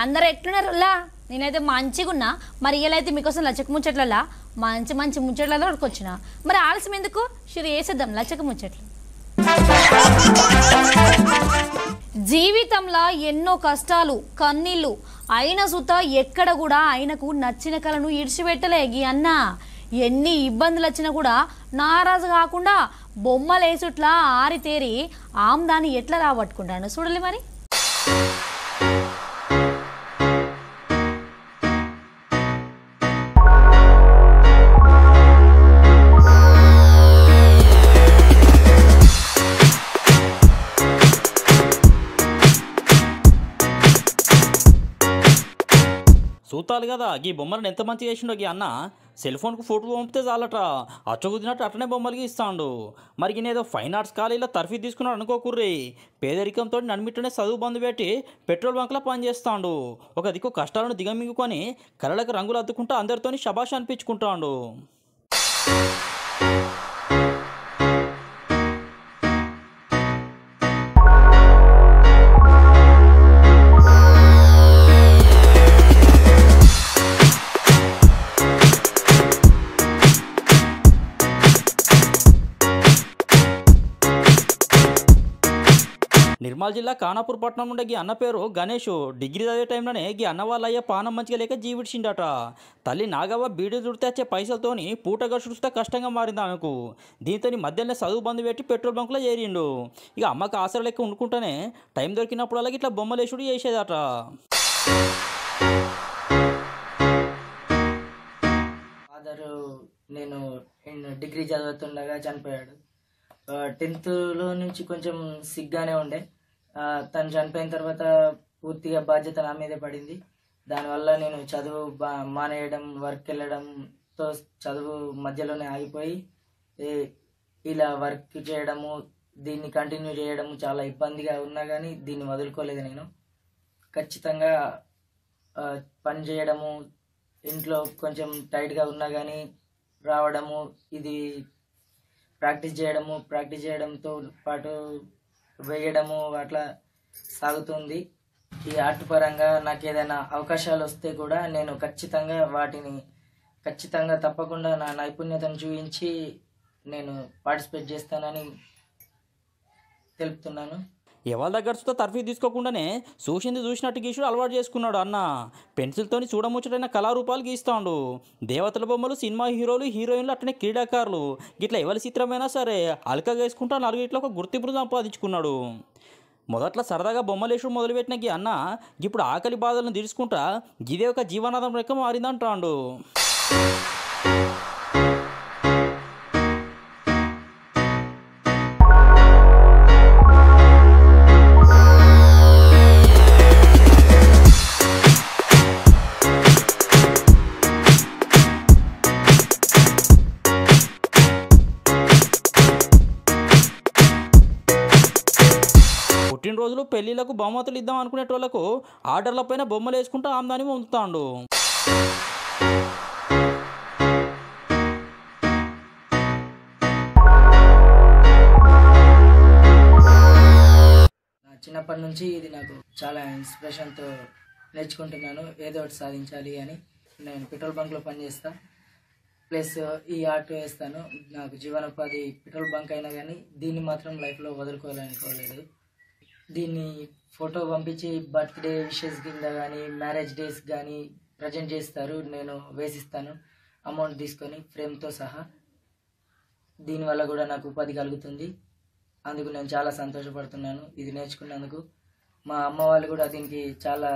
అందరు ఎట్లున్నారులా? నేనైతే మంచిగా ఉన్నా. మరి ఇయ్యాలైతే మీకోసం లచ్చక ముచ్చట్లలా మంచి మంచి ముచ్చట్లలో వచ్చిన. మరి ఆలస్యం ఎందుకు? షురు చేసేద్దాం లచ్చక ముచ్చట్లు. జీవితంలో ఎన్నో కష్టాలు కన్నీళ్ళు అయిన సుత ఎక్కడ కూడా ఆయనకు నచ్చిన కళను ఇడిచిపెట్టలేగి అన్న. ఎన్ని ఇబ్బందులు వచ్చినా కూడా నారాజు కాకుండా బొమ్మలేసుట్లా ఆరితేరి ఆమ్దాన్ని ఎట్లా రాబట్టుకుంటాను చూడాలి మరి. చూతాలి కదా ఈ బొమ్మలను ఎంత మంచిగా చేసిండో ఈ అన్న. సెల్ ఫోన్కు ఫోటో పంపితే చాలట అచ్చగుద్దినట్టు అట్లనే బొమ్మలకి ఇస్తాడు. మరి నేదో ఫైన్ ఆర్ట్స్ కాలేజీలో తర్ఫీ తీసుకున్నాడు అనుకోకుర్రీ. పేదరికంతో నన్మిట్టనే చదువు బంధు పెట్టి పెట్రోల్ బంక్లో పనిచేస్తాడు. ఒక దిక్కు కష్టాలను దిగమింగుకొని కళలకు రంగులు అద్దుకుంటూ అందరితోని శబాష్ అనిపించుకుంటాడు. నిర్మల్ జిల్లా ఖానాపూర్ పట్టణం నుండి గీ అన్న పేరు గణేష్. డిగ్రీ చదివే టైంలోనే గీ అన్న వాళ్ళ అయ్యే పానం మంచిగా లేక జీవిడ్చిండట. తల్లి నాగవ్వ బీడీ దుడితే వచ్చే పైసలతోని పూటగా చూస్తే కష్టంగా మారింది ఆమెకు. దీంతో మధ్యలోనే చదువు బంధు పెట్టి పెట్రోల్ బంకులో చేరిండు. ఇక అమ్మకు ఆసర లెక్క వండుకుంటేనే టైం దొరికినప్పుడు అలాగే ఇట్లా బొమ్మలేసుడు చేసేదట. ఫాదరు నేను డిగ్రీ చదువుతుండగా చనిపోయాడు. 10th నుంచి కొంచెం సిగ్గానే ఉండే. తను చనిపోయిన తర్వాత పూర్తిగా బాధ్యత నా మీదే పడింది. దానివల్ల నేను చదువు మానేయడం, వర్క్ వెళ్ళడంతో చదువు మధ్యలోనే ఆగిపోయి ఇలా వర్క్ చేయడము, దీన్ని కంటిన్యూ చేయడము చాలా ఇబ్బందిగా ఉన్నా కానీ దీన్ని వదులుకోలేదు నేను. ఖచ్చితంగా పని చేయడము, ఇంట్లో కొంచెం టైట్గా ఉన్నా కానీ రావడము, ఇది ప్రాక్టీస్ చేయడంతో పాటు వేయడము అట్లా సాగుతుంది. ఈ ఆర్ట్ పరంగా నాకు ఏదైనా అవకాశాలు వస్తే కూడా నేను ఖచ్చితంగా తప్పకుండా నా నైపుణ్యతను చూపించి నేను పార్టిసిపేట్ చేస్తానని తెలుపుతున్నాను. ఎవరి దగ్గర చూస్తే తర్ఫీ తీసుకోకుండానే చూసింది చూసినట్టు గీసుడు అలవాటు చేసుకున్నాడు అన్న. పెన్సిల్తోని చూడముచ్చటైన కళారూపాలు గీస్తాడు. దేవతల బొమ్మలు, సినిమా హీరోలు, హీరోయిన్లు, అట్లనే క్రీడాకారులు గిట్లా ఎవరి చిత్రమైనా సరే అలకగా వేసుకుంటా నలుగురిట్లో ఒక గుర్తింపును సంపాదించుకున్నాడు. మొదట్లో సరదాగా బొమ్మలేసుడు మొదలుపెట్టిన గీ అన్న ఇప్పుడు ఆకలి బాధలను తీర్చుకుంటా గిదే ఒక జీవనాధారం లెక్క మారిందంటాడు. పుట్టినరోజులు, పెళ్లిళ్లకు బహుమతులు ఇద్దాం అనుకునేటోళ్లకు ఆర్డర్ల పైన బొమ్మలు వేసుకుంటూ ఆమ్దాని పొందుతాడు. చిన్నప్పటి నుంచి ఇది నాకు చాలా ఇన్స్పిరేషన్తో నేర్చుకుంటున్నాను. ఏదో ఒకటి సాధించాలి అని. నేను పెట్రోల్ బంక్లో పనిచేస్తా, ప్లస్ ఈ ఆర్ట్ వేస్తాను. నాకు జీవనోపాధి పెట్రోల్ బంక్ అయినా కానీ దీన్ని మాత్రం లైఫ్లో వదులుకోవాలనుకోలేదు. దీన్ని ఫోటో పంపించి బర్త్డే విషెస్ కింద కానీ మ్యారేజ్ డేస్ కానీ ప్రజెంట్ చేస్తారు. నేను వేసిస్తాను అమౌంట్ తీసుకొని ఫ్రేమ్తో సహా. దీనివల్ల కూడా నాకు ఉపాధి కలుగుతుంది. అందుకు నేను చాలా సంతోషపడుతున్నాను ఇది నేర్చుకున్నందుకు. మా అమ్మ వాళ్ళు కూడా దీనికి చాలా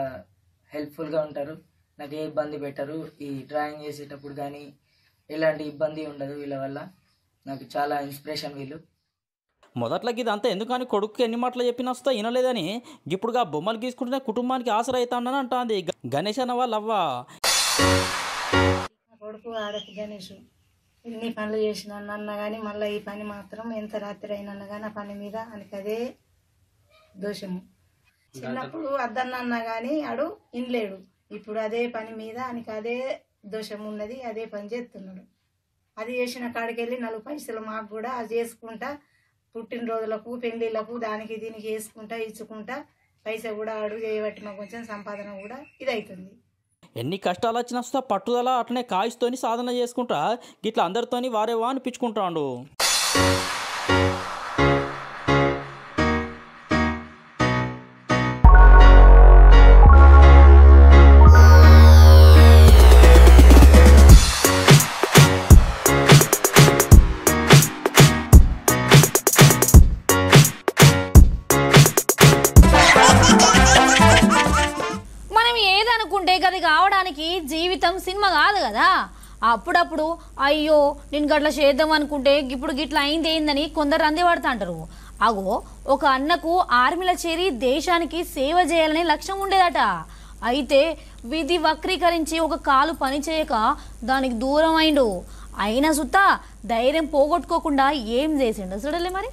హెల్ప్ఫుల్గా ఉంటారు. నాకు ఏ ఇబ్బంది పెట్టరు. ఈ డ్రాయింగ్ చేసేటప్పుడు కానీ ఎలాంటి ఇబ్బంది ఉండదు. వీళ్ళ వల్ల నాకు చాలా ఇన్స్పిరేషన్ వీళ్ళు. మొదట్లోకి ఇదంతా ఎందుకని కొడుకు ఎన్ని మాటలు చెప్పినా వస్తా వినలేదని ఇప్పుడుగా బొమ్మలు గీసుకుంటే కుటుంబానికి ఆసరా అవుతాడని అంటుంది గణేష్ అన్న వాళ్ళ అవ్వ. కొడుకు ఆడకి గణేష్ ఎన్ని పనులు చేసిన అన్న కానీ మళ్ళీ ఈ పని మాత్రం ఎంత రాత్రి అయినా కానీ ఆ పని మీద ఆయనకి అదే దోషము. చిన్నప్పుడు అద్దన్న కానీ ఆడు ఇనలేడు. ఇప్పుడు అదే పని మీద ఆయనకి అదే దోషం ఉన్నది. అదే పని చేస్తున్నాడు. అది చేసిన కాడికి వెళ్ళి 4 పైసలు మాకు కూడా అది చేసుకుంటా పుట్టినరోజులకు, పెళ్లిళ్లకు, దానికి దీనికి వేసుకుంటా ఇచ్చుకుంటా పైసా కూడా అడుగు చేయబట్టి మాకు కొంచెం సంపాదన కూడా ఇదవుతుంది. ఎన్ని కష్టాలు వచ్చినా సుతా పట్టుదల అట్లనే కాయిస్తోని సాధన చేసుకుంటా గిట్లా అందరితోని వారేవా అనిపించుకుంటాడు. అనుకుంటే గది కావడానికి జీవితం సినిమా కాదు కదా. అప్పుడప్పుడు అయ్యో నేను గట్ల చేద్దాం అనుకుంటే ఇప్పుడు గిట్ల అయింది ఏందని కొందరు అంది పడుతుంటారు. అగో ఒక అన్నకు ఆర్మీలో చేరి దేశానికి సేవ చేయాలనే లక్ష్యం ఉండేదట. అయితే విధి వక్రీకరించి ఒక కాలు పని చేయక దానికి దూరం అయిండు. అయినా సుత ధైర్యం పోగొట్టుకోకుండా ఏం చేసిండు చూడలే మరి.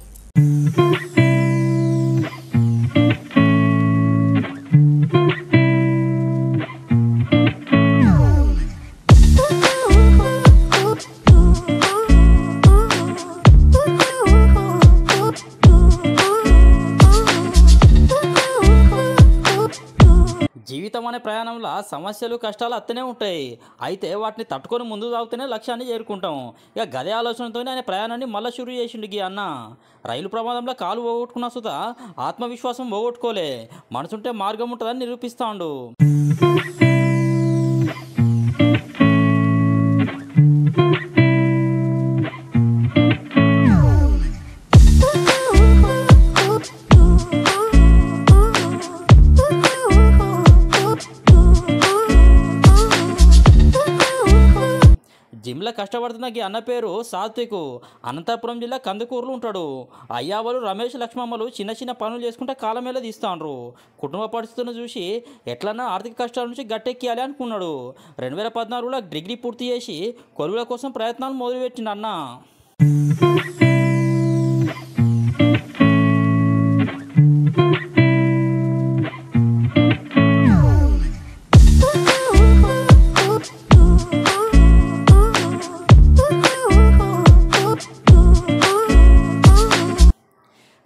జీవితం అనే ప్రయాణంలో సమస్యలు కష్టాలు అత్తనే ఉంటాయి. అయితే వాటిని తట్టుకొని ముందు సాగుతూనే లక్ష్యాన్ని చేరుకుంటాం. ఇక గదే ఆలోచనతోనే ఆయన ప్రయాణాన్ని మళ్ళీ షురూ చేసిండు గీ అన్న. రైలు ప్రమాదంలో కాలు పోగొట్టుకున్న సుత ఆత్మవిశ్వాసం పోగొట్టుకోలే, మనసుంటే మార్గం ఉంటుందని నిరూపిస్తాడు. జిమ్లో కష్టపడుతున్న ఈ అన్న పేరు సాత్విక్. అనంతపురం జిల్లా కందుకూరులో ఉంటాడు. అయ్యావలు రమేష్ లక్ష్మమ్మలు చిన్న చిన్న పనులు చేసుకుంటే కాలమేళ తీస్తాండ్రు. కుటుంబ పరిస్థితులను చూసి ఎట్లన్నా ఆర్థిక కష్టాల నుంచి గట్టెక్కియాలి అనుకున్నాడు. 2014లో డిగ్రీ పూర్తి చేసి కొలువుల కోసం ప్రయత్నాలు మొదలుపెట్టిండు అన్న.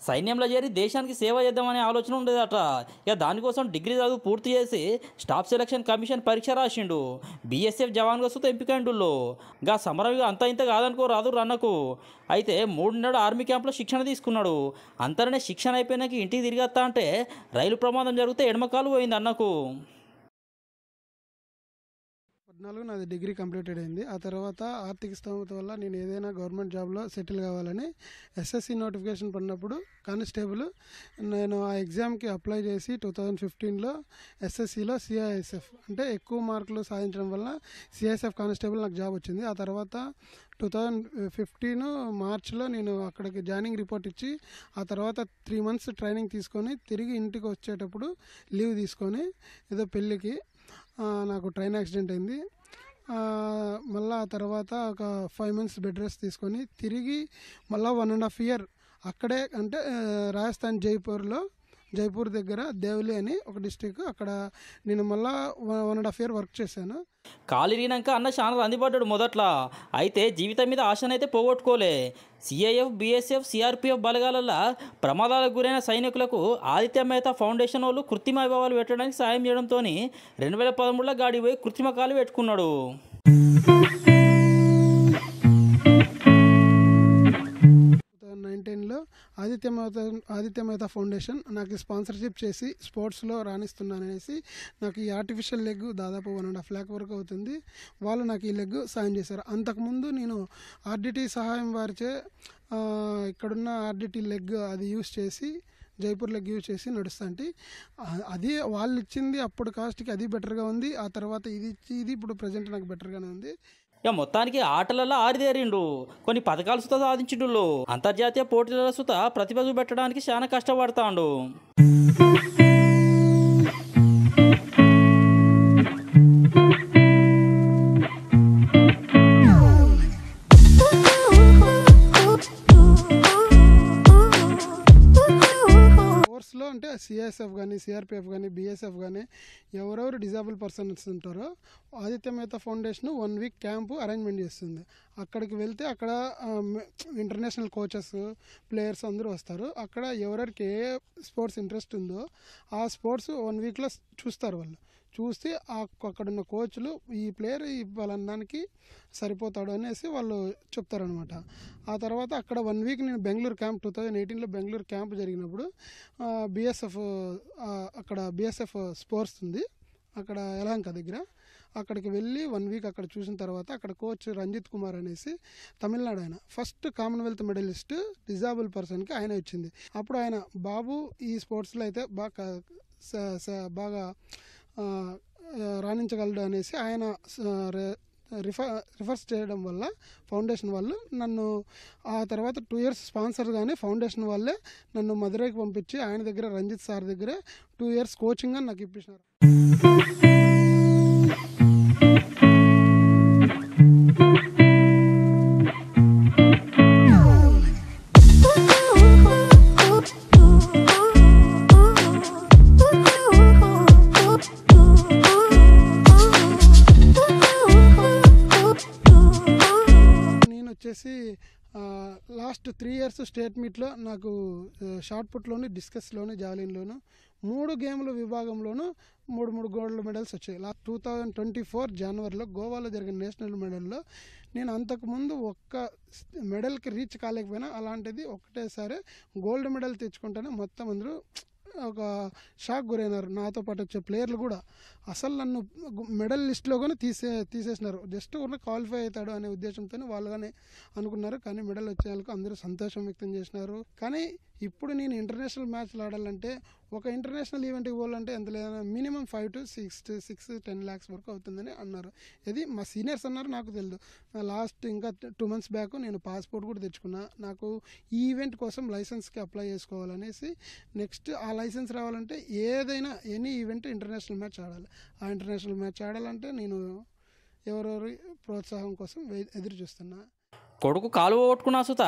సైన్యంలో చేరి దేశానికి సేవ చేద్దామనే ఆలోచన ఉండేదట. ఇక దానికోసం డిగ్రీ చదువు పూర్తి చేసి స్టాఫ్ సెలక్షన్ కమిషన్ పరీక్ష రాసిండు. బీఎస్ఎఫ్ జవాన్గా వస్తే ఎంపికైండుల్లో. గా సమరం అంతా ఇంత కాదనుకో రాదు రన్నకు. అయితే 3 నెలలు ఆర్మీ క్యాంప్లో శిక్షణ తీసుకున్నాడు. అంతలోనే శిక్షణ అయిపోయినాక ఇంటికి తిరిగత్తా అంటే రైలు ప్రమాదం జరిగితే ఎడమకాలు పోయింది అన్నకు. 14 నాది డిగ్రీ కంప్లీటెడ్ అయింది. ఆ తర్వాత ఆర్థిక స్థోమత వల్ల నేను ఏదైనా గవర్నమెంట్ జాబ్లో సెటిల్ కావాలని ఎస్ఎస్సి నోటిఫికేషన్ పడినప్పుడు కానిస్టేబుల్ నేను ఆ ఎగ్జామ్కి అప్లై చేసి 2015లో ఎస్ఎస్సిలో సిఐఎస్ఎఫ్ అంటే ఎక్కువ మార్కులు సాధించడం వల్ల సిఐఎస్ఎఫ్ కానిస్టేబుల్ నాకు జాబ్ వచ్చింది. ఆ తర్వాత 2015 మార్చ్లో నేను అక్కడికి జాయినింగ్ రిపోర్ట్ ఇచ్చి ఆ తర్వాత 3 months ట్రైనింగ్ తీసుకొని తిరిగి ఇంటికి వచ్చేటప్పుడు లీవ్ తీసుకొని ఏదో పెళ్ళికి నాకు ట్రైన్ యాక్సిడెంట్ అయింది. మళ్ళీ ఆ తర్వాత ఒక 5 months బెడ్ రెస్ట్ తీసుకొని తిరిగి మళ్ళీ 1.5 year అక్కడే అంటే రాజస్థాన్ జైపూర్ దగ్గర దేవలి అని ఒక డిస్టిక్, అక్కడ నేను మళ్ళీ 1.5 year వర్క్ చేశాను. కాలిరినాక అన్న చాలా అందిపడ్డాడు మొదట్లో. అయితే జీవితం మీద ఆశనైతే పోగొట్టుకోలే. సిఐఎఫ్, బీఎస్ఎఫ్, సిఆర్పిఎఫ్ బలగాలలో ప్రమాదాలకు గురైన సైనికులకు ఆదిత్య మెహతా ఫౌండేషన్ వాళ్ళు కృత్రిమ అవయవాలు పెట్టడానికి సాయం చేయడంతో 2013లో గాడి పోయి కృత్రిమ కాలు పెట్టుకున్నాడు. 2019లో ఆదిత్య మెహతా ఫౌండేషన్ నాకు స్పాన్సర్షిప్ చేసి స్పోర్ట్స్లో రాణిస్తున్నాననేసి నాకు ఈ ఆర్టిఫిషియల్ లెగ్ దాదాపు 1.5 lakh వరకు అవుతుంది. వాళ్ళు నాకు ఈ లెగ్ సాయం చేశారు. అంతకుముందు నేను ఆర్డిటి సహాయం వారిచే ఇక్కడున్న ఆర్డిటి లెగ్ అది యూస్ చేసి జైపూర్ లెగ్ యూజ్ చేసి నడుస్తాంటి. అది వాళ్ళు ఇచ్చింది అప్పుడు కాస్ట్కి అది బెటర్గా ఉంది. ఆ తర్వాత ఇది ఇప్పుడు ప్రజెంట్ నాకు బెటర్గానే ఉంది. ఇక మొత్తానికి ఆటలలో ఆరిదేరిండు. కొన్ని పథకాలు సుత సాధించిండు. అంతర్జాతీయ పోటీల సుత ప్రతిభ చూపెట్టడానికి చాలా కష్టపడతాడు. కోర్స్లో అంటే సిఎస్ఎఫ్ కానీ సిఆర్పిఎఫ్ కానీ బిఎస్ఎఫ్ కానీ ఎవరెవరు డిజేబుల్ పర్సన్స్ ఉంటారో Aditya Mehta foundation 1 week camp arrangement చేస్తుంది. అక్కడికి వెళ్తే అక్కడ ఇంటర్నేషనల్ కోచెస్ ప్లేయర్స్ అందరూ వస్తారు. అక్కడ ఎవరెవరికి ఏ స్పోర్ట్స్ ఇంట్రెస్ట్ ఉందో ఆ స్పోర్ట్స్ 1 వీక్లో చూస్తారు. వాళ్ళు చూస్తే అక్కడున్న కోచ్లు ఈ ప్లేయర్ ఈ దానికి సరిపోతాడు అనేసి వాళ్ళు చెప్తారనమాట. ఆ తర్వాత అక్కడ 1 వీక్ నేను బెంగళూరు క్యాంప్ 2018లో బెంగళూరు క్యాంప్ జరిగినప్పుడు బిఎస్ఎఫ్ అక్కడ బిఎస్ఎఫ్ స్పోర్ట్స్ ఉంది అక్కడ యలహంక దగ్గర. అక్కడికి వెళ్ళి 1 వీక్ అక్కడ చూసిన తర్వాత అక్కడ కోచ్ రంజిత్ కుమార్ అనేసి తమిళనాడు, ఆయన ఫస్ట్ కామన్వెల్త్ మెడలిస్ట్ డిజేబుల్ పర్సన్కి ఆయన వచ్చింది. అప్పుడు ఆయన బాబు ఈ స్పోర్ట్స్లో అయితే బాగా రాణించగలడు అనేసి ఆయన రిఫర్స్ చేయడం వల్ల ఫౌండేషన్ వాళ్ళు నన్ను ఆ తర్వాత 2 years స్పాన్సర్ కానీ ఫౌండేషన్ వాళ్ళే నన్ను మదురైకి పంపించి ఆయన దగ్గర రంజిత్ సార్ దగ్గర 2 years కోచింగ్ అని నాకు ఇప్పించినారు. లాస్ట్ 3 years స్టేట్ మీట్లో నాకు షార్ట్ పుట్లోను డిస్కస్లోను జావలిన్లోను 3 గేమ్ల విభాగంలోనూ 3 గోల్డ్ మెడల్స్ వచ్చాయి. 2024 జనవరిలో గోవాలో జరిగిన నేషనల్ మెడల్లో నేను అంతకుముందు ఒక్క మెడల్కి రీచ్ కాలేకపోయినా అలాంటిది ఒకటేసారి గోల్డ్ మెడల్ తెచ్చుకుంటేనే మొత్తం అందరూ ఒక షాక్ గురైనారు. నాతో పాటు వచ్చే ప్లేయర్లు కూడా అసలు నన్ను మెడల్ లిస్ట్లో కానీ తీసేసినారు. జస్ట్ ఉన్న క్వాలిఫై అవుతాడు అనే ఉద్దేశంతో వాళ్ళు కానీ అనుకున్నారు. కానీ మెడల్ వచ్చేందుకు అందరూ సంతోషం వ్యక్తం చేసినారు. కానీ ఇప్పుడు నేను ఇంటర్నేషనల్ మ్యాచ్లు ఆడాలంటే ఒక ఇంటర్నేషనల్ ఈవెంట్కి పోవాలంటే ఎంత లేదా మినిమం 5 to 6-10 lakhs వరకు అవుతుందని అన్నారు. ఇది మా సీనియర్స్ అన్నారు, నాకు తెలియదు. లాస్ట్ ఇంకా 2 months బ్యాక్ నేను పాస్పోర్ట్ కూడా తెచ్చుకున్నా. నాకు ఈ ఈవెంట్ కోసం లైసెన్స్కి అప్లై చేసుకోవాలనేసి నెక్స్ట్ ఆ లైసెన్స్ రావాలంటే ఏదైనా ఎనీ ఈవెంట్ ఇంటర్నేషనల్ మ్యాచ్ ఆడాలి. ఆ ఇంటర్నేషనల్ మ్యాచ్ ఆడాలంటే నేను ఎవరెవరి ప్రోత్సాహం కోసం ఎదురు చూస్తున్నా. కొడుకు కాలు పోగొట్టుకున్న సుత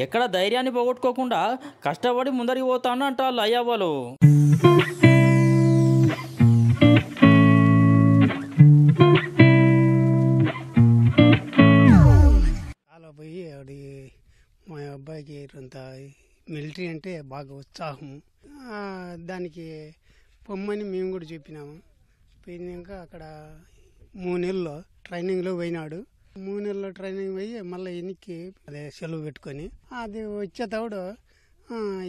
ఎక్కడ ధైర్యాన్ని పోగొట్టుకోకుండా కష్టపడి ముందరికి పోతాను అంటారు అయ్యవ్వలు. చాలా పోయి అది మా అబ్బాయికి కొంత మిలిటరీ అంటే బాగా ఉత్సాహం. దానికి పొమ్మని మేము కూడా చెప్పినాము. పోయినాక అక్కడ 3 నెలల్లో ట్రైనింగ్లో పోయినాడు. 3 నెలల్లో ట్రైనింగ్ పోయి మళ్ళీ ఎన్నికి అదే సెలవు పెట్టుకొని అది వచ్చేటప్పుడు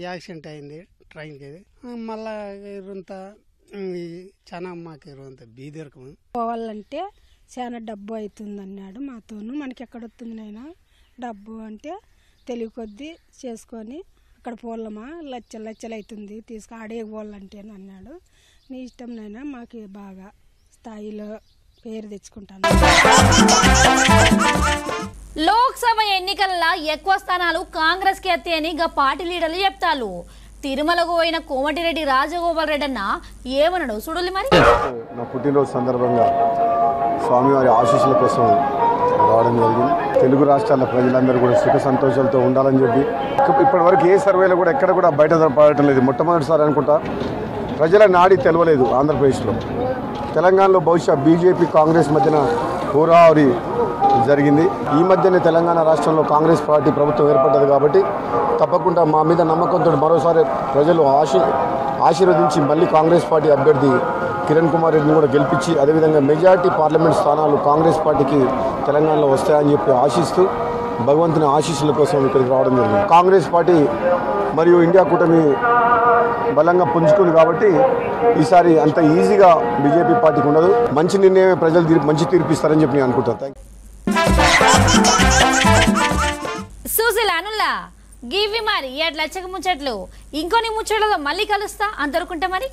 యాక్సిడెంట్ అయింది ట్రైన్కి. మళ్ళా ఇరంతా చాలా మాకు ఇరంతా బీదరకం. పోవాలంటే చాలా డబ్బు అవుతుంది అన్నాడు మాతోను. మనకి ఎక్కడ వస్తుంది నైనా డబ్బు అంటే తెలివి కొద్దీ చేసుకొని అక్కడ పోలమా లచ్చలు అవుతుంది తీసుకు ఆడే పోవాలంటే అని అన్నాడు. నీ ఇష్టం నైనా మాకు బాగా స్థాయిలో పేరు తెచ్చుకుంటాను. లోక్సభ ఎన్నికల్లో ఎక్కువ స్థానాలు కాంగ్రెస్ కి ఎత్తాయని గా పార్టీ లీడర్లు చెప్తారు. తిరుమలకు పోయిన కోమటిరెడ్డి రాజగోపాల్ రెడ్డి అన్న ఏమన్నాడు చూడాలి. మరి నా పుట్టినరోజు సందర్భంగా స్వామివారి ఆశీస్సుల కోసం రావడం జరిగింది. తెలుగు రాష్ట్రాల ప్రజలందరూ కూడా సుఖ సంతోషాలతో ఉండాలని చెప్పి ఇప్పటివరకు ఏ సర్వేలో కూడా ఎక్కడ కూడా బయట పడటం లేదు. మొట్టమొదటిసారి అనుకుంటా ప్రజల నాడి తెలవలేదు ఆంధ్రప్రదేశ్లో. తెలంగాణలో బహుశా బీజేపీ కాంగ్రెస్ మధ్యన హోరాహోరీ జరిగింది. ఈ మధ్యనే తెలంగాణ రాష్ట్రంలో కాంగ్రెస్ పార్టీ ప్రభుత్వం ఏర్పడ్డది కాబట్టి తప్పకుండా మా మీద నమ్మకంతో మరోసారి ప్రజలు ఆశీర్వదించి మళ్ళీ కాంగ్రెస్ పార్టీ అభ్యర్థి కిరణ్ కుమార్ రెడ్డిని కూడా గెలిపించి అదేవిధంగా మెజార్టీ పార్లమెంట్ స్థానాలు కాంగ్రెస్ పార్టీకి తెలంగాణలో వస్తాయని చెప్పి ఆశిస్తూ భగవంతుని ఆశీస్సుల కోసం ఇక్కడికి రావడం జరిగింది. కాంగ్రెస్ పార్టీ మరియు ఇండియా కూటమి బలంగా పుంజుకుంది కాబట్టి ఈసారి అంత ఈజీగా బీజేపీ పార్టీకి ఉండదు. మంచి నిర్ణయమే ప్రజలు మంచి తీర్పిస్తారని చెప్పి నేను అనుకుంటాను. చూసిలానులా గివి మరి ఎట్లా లచ్చక ముచ్చట్లు ఇంకొని ముచ్చట్లతో మళ్ళీ కలుస్తా. అంతవరకుంటే మరి